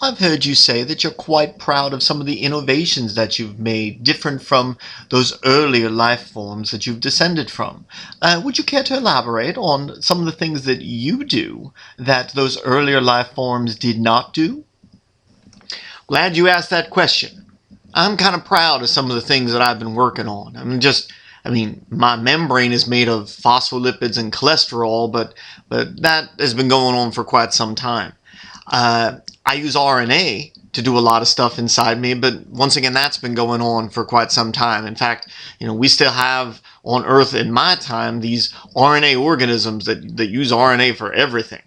I've heard you say that you're quite proud of some of the innovations that you've made, different from those earlier life forms that you've descended from. Would you care to elaborate on some of the things that you do that those earlier life forms did not do? Glad you asked that question. I'm kind of proud of some of the things that I've been working on. My membrane is made of phospholipids and cholesterol, but that has been going on for quite some time. I use RNA to do a lot of stuff inside me, but once again, that's been going on for quite some time. In fact, we still have on Earth in my time these RNA organisms that use RNA for everything.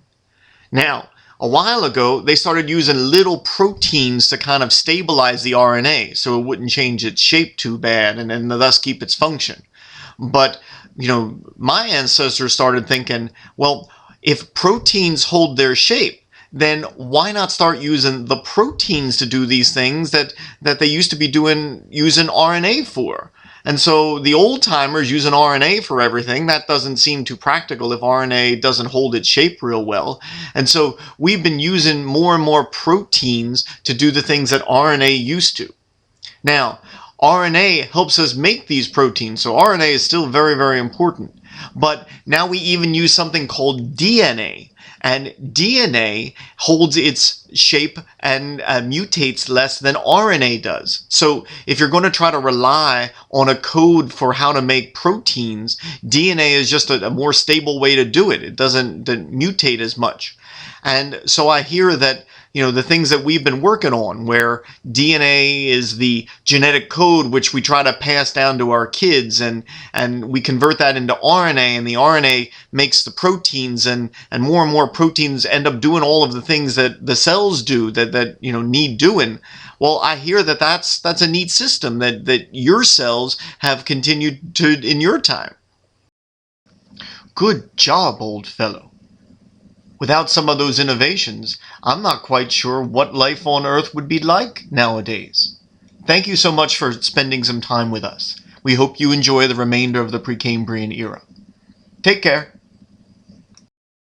Now, a while ago, they started using little proteins to kind of stabilize the RNA so it wouldn't change its shape too bad and thus keep its function. But, my ancestors started thinking, well, if proteins hold their shape, then why not start using the proteins to do these things that they used to be using RNA for? And so the old timers using RNA for everything, that doesn't seem too practical if RNA doesn't hold its shape real well. And so we've been using more and more proteins to do the things that RNA used to. Now, RNA helps us make these proteins, so RNA is still very, very important. But now we even use something called DNA. And DNA holds its shape and mutates less than RNA does. So if you're going to try to rely on a code for how to make proteins, DNA is just a more stable way to do it. It doesn't mutate as much. And so I hear that the things that we've been working on, where DNA is the genetic code which we try to pass down to our kids, and we convert that into RNA, and the RNA makes the proteins, and more proteins end up doing all of the things that the cells do that need doing. Well, I hear that that's a neat system that your cells have continued to in your time. Good job, old fellow. Without some of those innovations, I'm not quite sure what life on Earth would be like nowadays. Thank you so much for spending some time with us. We hope you enjoy the remainder of the Precambrian era. Take care.